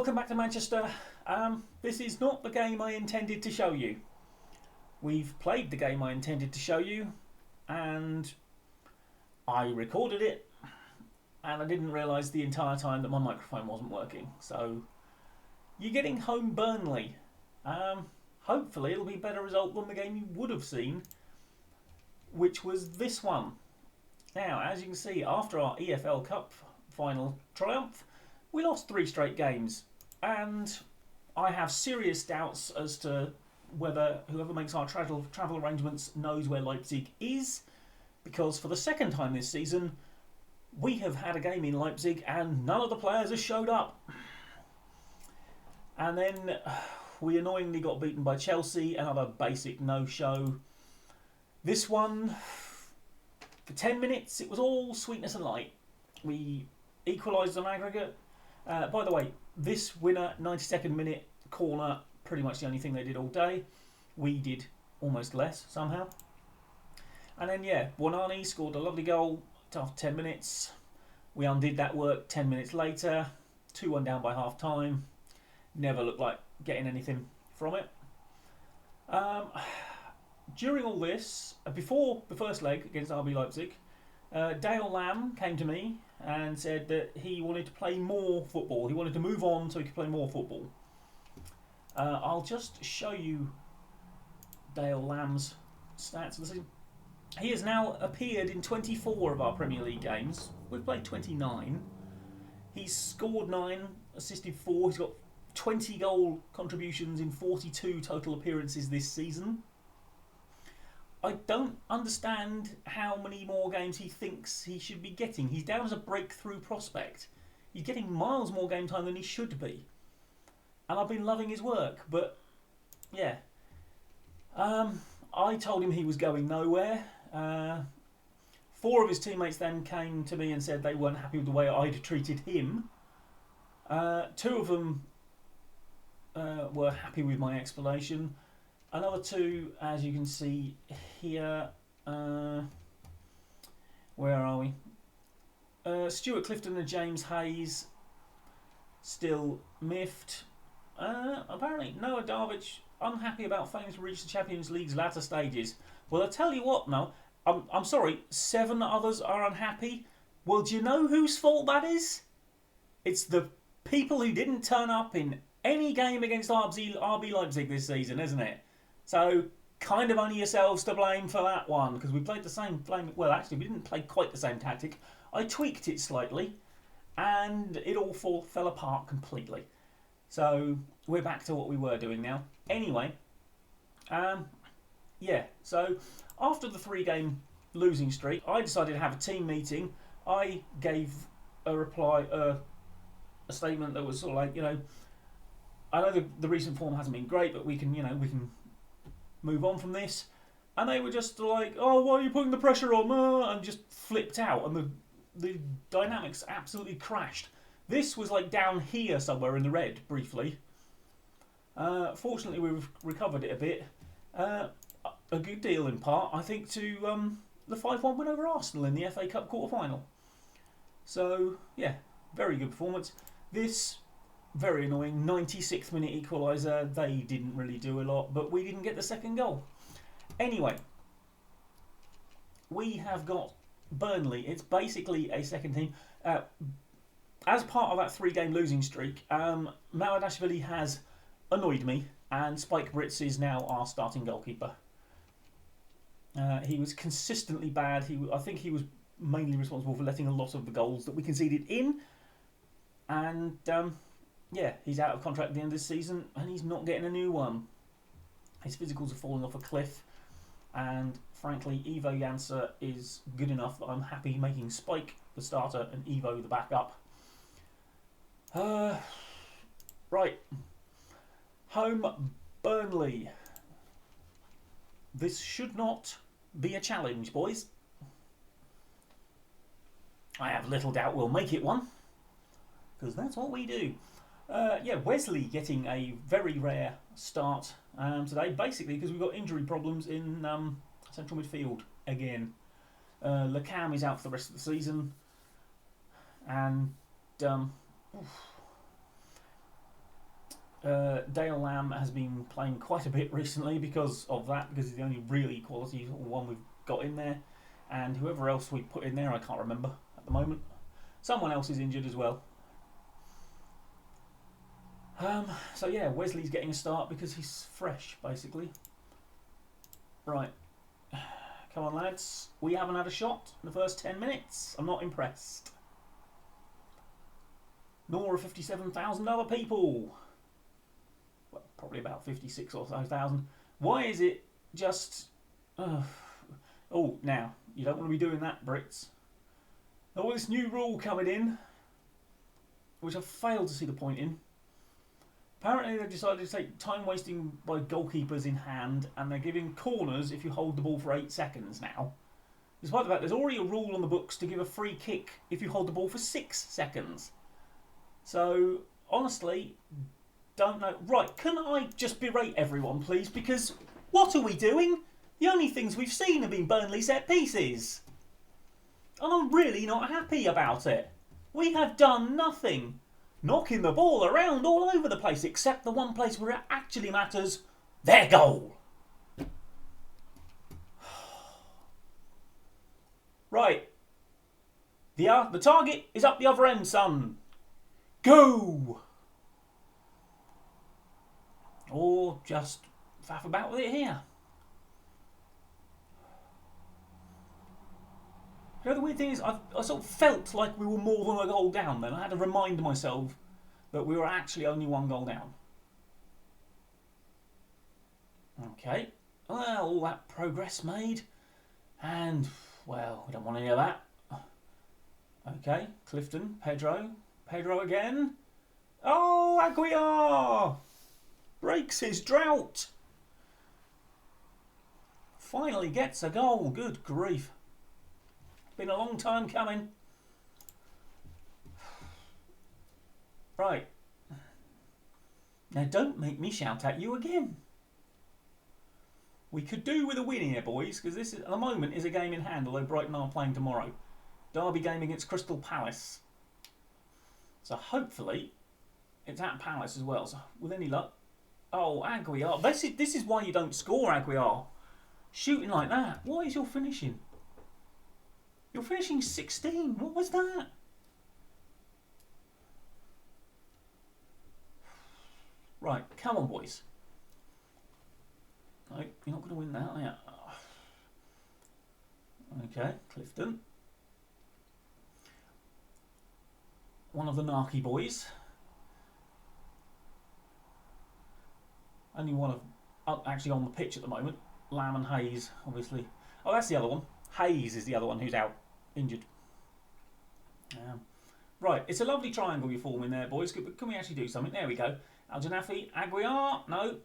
welcome back to Manchester. This is not the game I intended to show you. We've played the game I intended to show you, and I recorded it, and I didn't realise the entire time that my microphone wasn't working. So, you're getting home Burnley. Hopefully it'll be a better result than the game you would have seen, which was this one. Now, as you can see, after our EFL Cup final triumph, we lost 3 straight games, and I have serious doubts as to whether whoever makes our travel arrangements knows where Leipzig is, because for the second time this season, we have had a game in Leipzig and none of the players have showed up. And then we annoyingly got beaten by Chelsea, another basic no-show. This one, for 10 minutes, it was all sweetness and light. We equalised on aggregate. By the way, this winner, 92nd minute corner, pretty much the only thing they did all day. We did almost less somehow. And then, yeah, Moaning scored a lovely goal after 10 minutes. We undid that work 10 minutes later. 2-1 down by half time. Never looked like getting anything from it. During all this, before the first leg against RB Leipzig, Dale Lamb came to me and said that he wanted to play more football. He wanted to move on so he could play more football. I'll just show you Dale Lamb's stats. He has now appeared in 24 of our Premier League games. We've played 29. He's scored 9, assisted 4. He's got 20 goal contributions in 42 total appearances this season. I don't understand how many more games he thinks he should be getting. He's down as a breakthrough prospect. He's getting miles more game time than he should be. And I've been loving his work, but yeah. I told him he was going nowhere. 4 of his teammates then came to me and said they weren't happy with the way I'd treated him. 2 of them were happy with my explanation. Another 2, as you can see here, where are we? Stuart Clifton and James Hayes still miffed. Apparently Noah Darvich unhappy about failing to reach the Champions League's latter stages. Well, I tell you what now, I'm sorry, 7 others are unhappy. Well, do you know whose fault that is? It's the people who didn't turn up in any game against RB Leipzig this season, isn't it? So, kind of only yourselves to blame for that one, because we played the same well, actually, we didn't play quite the same tactic. I tweaked it slightly, and it all fell apart completely. So, we're back to what we were doing now. Anyway, yeah, so after the 3-game losing streak, I decided to have a team meeting. I gave a reply, a statement that was sort of like, I know the recent form hasn't been great, but we can move on from this. And they were just like, oh, why are you putting the pressure on? And just flipped out, and the dynamics absolutely crashed. This was like down here somewhere in the red, briefly. Fortunately, we've recovered it a bit. A good deal in part, I think, to the 5-1 win over Arsenal in the FA Cup quarter-final. So, yeah, very good performance. This, very annoying, 96th minute equaliser. They didn't really do a lot, but we didn't get the second goal. Anyway, we have got Burnley. It's basically a second team. As part of that 3-game losing streak, Maladashvili has annoyed me, and Spike Britz is now our starting goalkeeper. He was consistently bad. I think he was mainly responsible for letting a lot of the goals that we conceded in. And yeah, he's out of contract at the end of this season, and he's not getting a new one. His physicals are falling off a cliff, and frankly, Ivo Jansa is good enough that I'm happy making Spike the starter and Ivo the backup. Right. Home Burnley. This should not be a challenge, boys. I have little doubt we'll make it one, because that's what we do. Yeah, Wesley getting a very rare start today, basically because we've got injury problems in central midfield again. Lecam is out for the rest of the season, and Dale Lamb has been playing quite a bit recently because of that, because he's the only really quality one we've got in there. And whoever else we put in there, I can't remember at the moment. Someone else is injured as well. So yeah, Wesley's getting a start because he's fresh, basically. Right. Come on, lads. We haven't had a shot in the first 10 minutes. I'm not impressed. Nor are 57,000 other people. Well, probably about 56 or so thousand. Why is it just... oh, now, you don't want to be doing that, Brits. Oh, this new rule coming in, which I've failed to see the point in. Apparently they've decided to take time wasting by goalkeepers in hand, and they're giving corners if you hold the ball for 8 seconds now. Despite the fact there's already a rule on the books to give a free kick if you hold the ball for 6 seconds. So, honestly, don't know. Right, can I just berate everyone, please? Because what are we doing? The only things we've seen have been Burnley set pieces. And I'm really not happy about it. We have done nothing. Knocking the ball around all over the place, except the one place where it actually matters, their goal. Right. The target is up the other end, son. Go! Or just faff about with it here. You know, the weird thing is, I sort of felt like we were more than a goal down then. I had to remind myself that we were actually only 1 goal down. Okay. Well, all that progress made. And, well, we don't want any of that. Okay, Clifton, Pedro. Pedro again. Oh, Aguiar! Breaks his drought. Finally gets a goal. Good grief. Been a long time coming. Right. Now don't make me shout at you again. We could do with a win here, boys, because this is, at the moment is a game in hand, although Brighton are playing tomorrow. Derby game against Crystal Palace. So hopefully it's at Palace as well. So with any luck. Oh, Aguiar. This is why you don't score, Aguiar. Shooting like that. What is your finishing? You're finishing 16. What was that? Right, come on, boys. No, you're not going to win that, are you? Okay, Clifton. One of the Narky boys. Only one of... actually on the pitch at the moment. Lamb and Hayes, obviously. Oh, that's the other one. Hayes is the other one who's out. Injured. Right, it's a lovely triangle you're forming there, boys. Can we actually do something? There we go. Al-Janafi, Aguiar. No.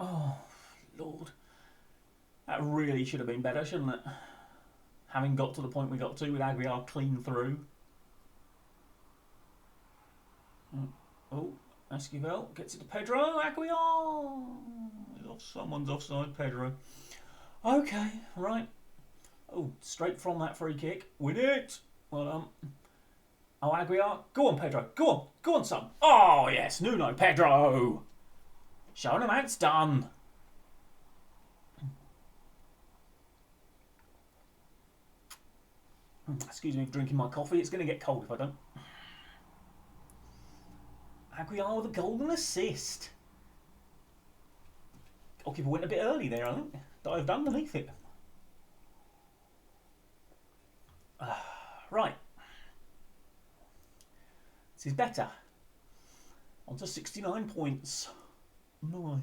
Oh, Lord. That really should have been better, shouldn't it? Having got to the point we got to with Aguiar clean through. Oh, Esquivel gets it to Pedro. Aguiar. Someone's offside, Pedro. Okay, right. Oh, straight from that free kick. Win it. Well done. Oh, Aguiar. Go on, Pedro. Go on. Go on, son. Oh, yes. Nuno Pedro. Showing him how it's done. Excuse me for drinking my coffee. It's going to get cold if I don't. Aguiar with a golden assist. Goalkeeper went a bit early there, I think. Dived underneath it. Right. This is better. On to 69 points. Nice.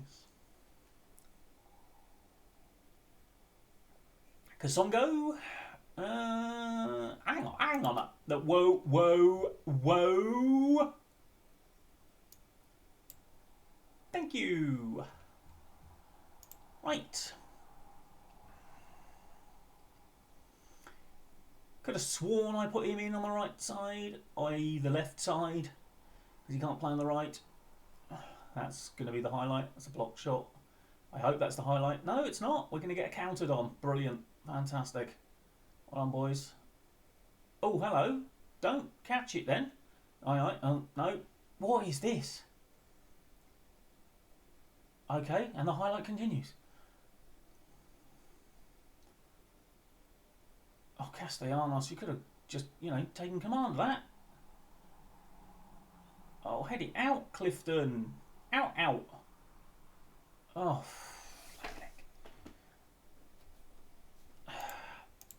Kasongo. Hang on. Whoa. Thank you. Right. Could have sworn I put him in on the right side, i.e. the left side, because he can't play on the right. That's going to be the highlight. That's a block shot. I hope that's the highlight. No, it's not. We're going to get counted on. Brilliant. Fantastic. Well done, boys. Oh, hello. Don't catch it then. Aye. Oh, no. What is this? Okay, and the highlight continues. Oh, Castellanos, you could have just, taken command of that. Oh, head it out, Clifton. Out, out. Oh,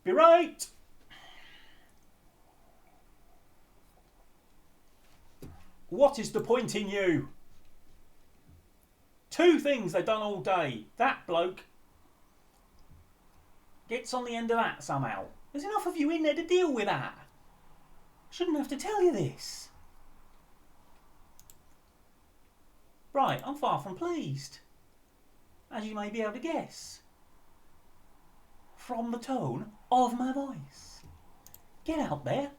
be right. What is the point in you? Two things they've done all day. That bloke gets on the end of that somehow. There's enough of you in there to deal with that. Shouldn't have to tell you this. Right, I'm far from pleased. As you may be able to guess. From the tone of my voice. Get out there.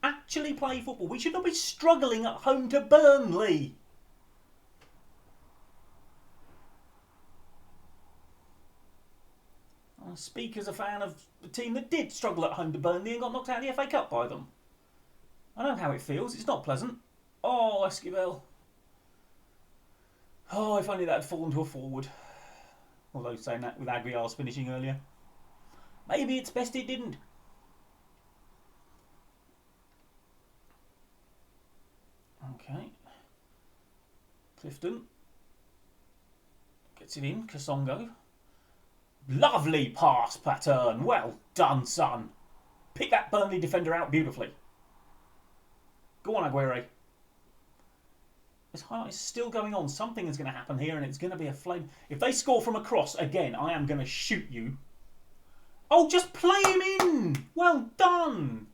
Actually play football. We should not be struggling at home to Burnley. I speak as a fan of the team that did struggle at home to Burnley and got knocked out of the FA Cup by them. I know how it feels. It's not pleasant. Oh, Esquivel. Oh, if only that had fallen to a forward. Although saying that with Aguiar's finishing earlier. Maybe it's best it didn't. Okay. Clifton. Gets it in. Kasongo. Lovely pass pattern. Well done, son. Pick that Burnley defender out beautifully. Go on, Aguirre. This highlight is still going on. Something is going to happen here and it's going to be a flame. If they score from across again, I am going to shoot you. Oh, just play him in. Well done.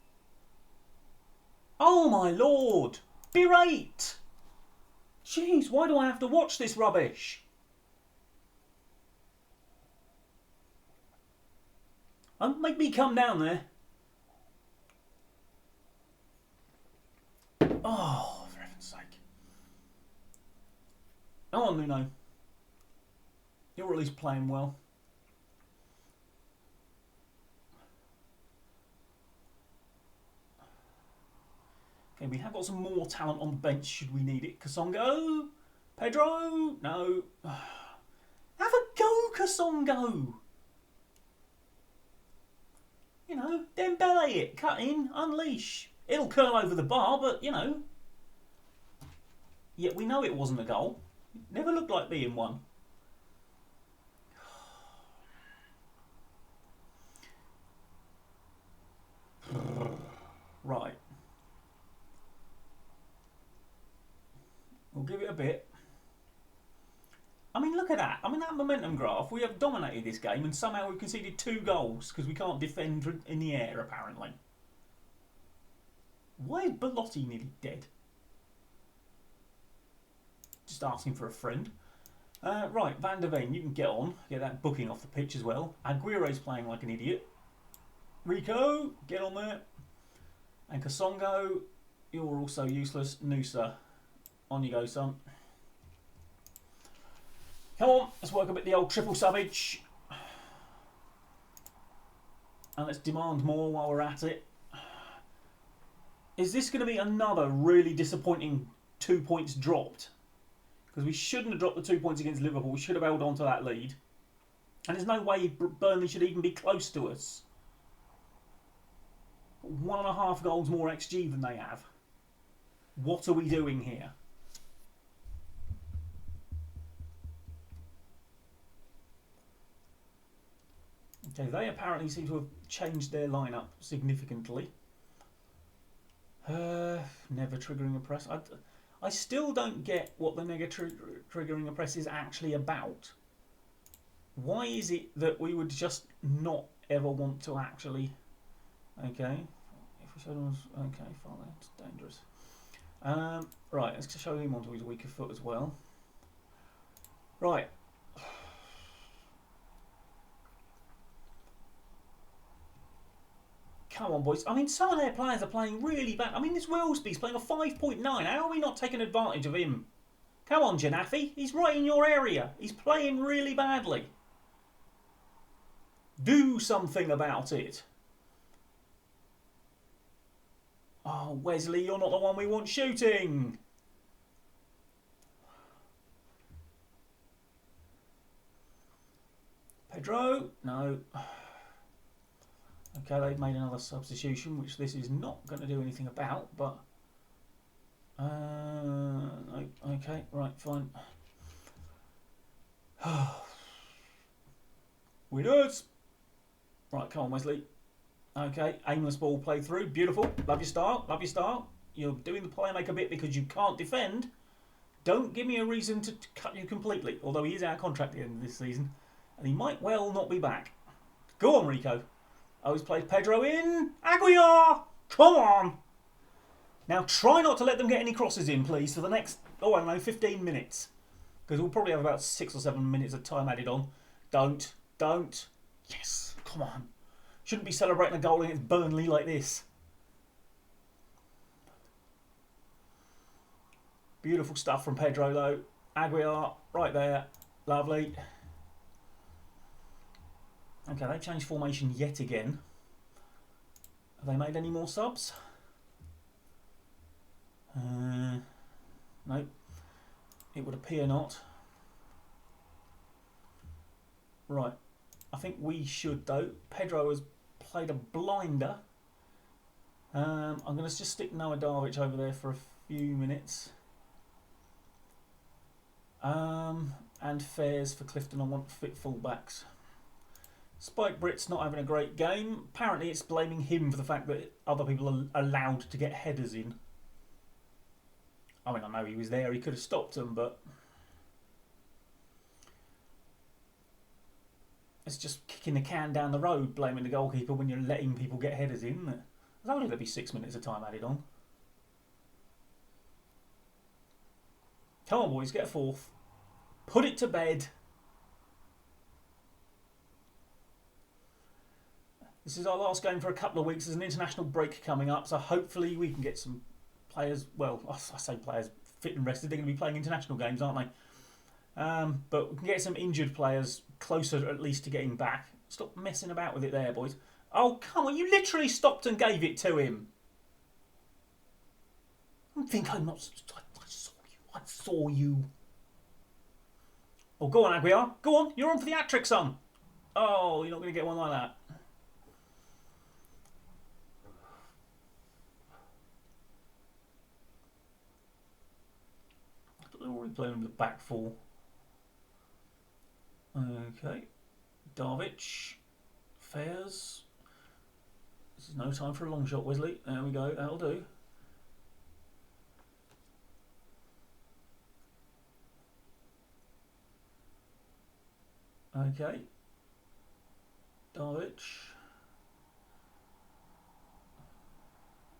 Oh, my Lord. Berate. Jeez, why do I have to watch this rubbish? Don't make me come down there. Oh, for heaven's sake. Come on, Nuno. You're at least playing well. Okay, we have got some more talent on the bench should we need it. Kasongo? Pedro? No. Have a go, Kasongo. Dembele it. Cut in. Unleash. It'll curl over the bar, but, Yet we know it wasn't a goal. It never looked like being one. Right. We'll give it a bit. I mean, look at that. I mean, that momentum graph. We have dominated this game and somehow we've conceded 2 goals because we can't defend in the air, apparently. Why is Belotti nearly dead? Just asking for a friend. Right, Van der Ven, you can get on. Get that booking off the pitch as well. Aguirre's playing like an idiot. Rico, get on there. And Kasongo, you're also useless. Noosa, on you go, son. Come on, let's work a bit the old triple savage. And let's demand more while we're at it. Is this going to be another really disappointing 2 points dropped? Because we shouldn't have dropped the 2 points against Liverpool. We should have held on to that lead. And there's no way Burnley should even be close to us. 1.5 goals more XG than they have. What are we doing here? Okay, they apparently seem to have changed their lineup significantly. Never triggering a press. I still don't get what the triggering a press is actually about. Why is it that we would just not ever want to actually... Okay. If we show them... Okay, fine, that's dangerous. Right, let's show him onto his weaker foot as well. Right. Come on, boys. I mean, some of their players are playing really bad. I mean, this Wellsby's playing a 5.9. How are we not taking advantage of him? Come on, Janafi. He's right in your area. He's playing really badly. Do something about it. Oh, Wesley, you're not the one we want shooting. Pedro, no. Okay, they've made another substitution, which this is not going to do anything about, but... no, okay, right, fine. Winners! Right, come on, Wesley. Okay, aimless ball played through. Beautiful. Love your style. Love your style. You're doing the playmaker bit because you can't defend. Don't give me a reason to cut you completely, although he is out of contract at the end of this season, and he might well not be back. Go on, Rico. Oh, he's played Pedro in. Aguilar! Come on! Now try not to let them get any crosses in, please, for the next, I don't know, 15 minutes. Because we'll probably have about 6 or 7 minutes of time added on. Don't. Yes, come on. Shouldn't be celebrating a goal against Burnley like this. Beautiful stuff from Pedro, though. Aguilar, right there. Lovely. Okay, they changed formation yet again. Have they made any more subs? No. It would appear not. Right. I think we should, though. Pedro has played a blinder. I'm going to just stick Noah Darvic over there for a few minutes. And Fairs for Clifton. I want fit fullbacks. Spike Britt's not having a great game. Apparently it's blaming him for the fact that other people are allowed to get headers in. I mean, I know he was there. He could have stopped them, but... it's just kicking the can down the road, blaming the goalkeeper when you're letting people get headers in, isn't it? There's only going to be 6 minutes of time added on. Come on, boys, get a fourth. Put it to bed. This is our last game for a couple of weeks. There's an international break coming up, so hopefully we can get some players, well, I say players fit and rested. They're going to be playing international games, aren't they? But we can get some injured players closer at least to getting back. Stop messing about with it there, boys. Oh, come on. You literally stopped and gave it to him. I think I'm not... I saw you. Oh, go on, Aguilar. Go on. You're on for the hat trick, son. Oh, you're not going to get one like that. I thought they were already playing with the back four. Okay. Darvic. Fairs. This is no time for a long shot, Wesley. There we go. That'll do. Okay. Darvic.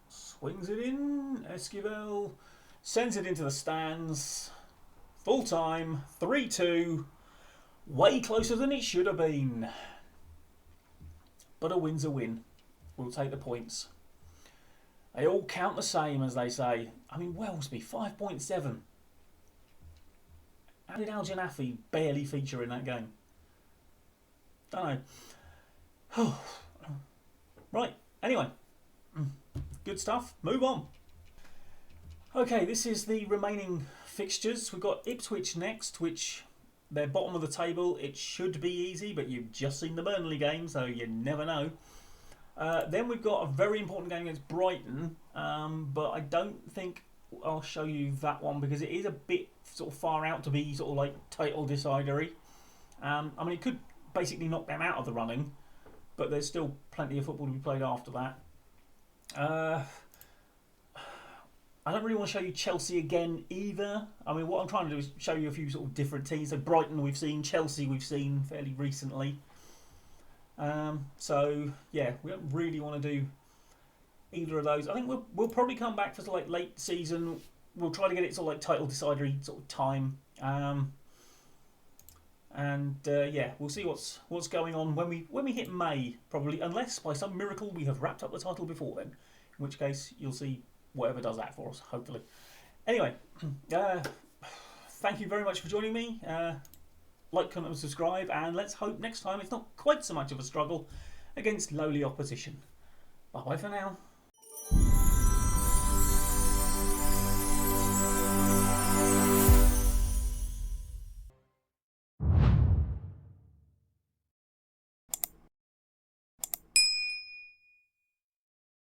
Swings it in. Esquivel sends it into the stands. Full time. 3-2. Way closer than it should have been. But a win's a win. We'll take the points. They all count the same, as they say. I mean, Wellesby, 5.7. How did Al Janafi barely feature in that game? Don't know. Right, anyway. Good stuff. Move on. Okay, this is the remaining fixtures. We've got Ipswich next, which they're bottom of the table. It should be easy, but you've just seen the Burnley game, so you never know. Then we've got a very important game against Brighton, but I don't think I'll show you that one because it is a bit sort of far out to be sort of like title decidery. I mean, it could basically knock them out of the running, but there's still plenty of football to be played after that. I don't really want to show you Chelsea again either. I mean, what I'm trying to do is show you a few sort of different teams. So Brighton we've seen, Chelsea we've seen fairly recently. So yeah, we don't really want to do either of those. I think we'll probably come back for sort of like late season. We'll try to get it sort of like title decidery sort of time. Yeah, we'll see what's going on when we hit May probably, unless by some miracle we have wrapped up the title before then, in which case you'll see whatever does that for us, hopefully. Anyway, thank you very much for joining me. Like, comment and subscribe, and let's hope next time it's not quite so much of a struggle against lowly opposition. Bye bye for now.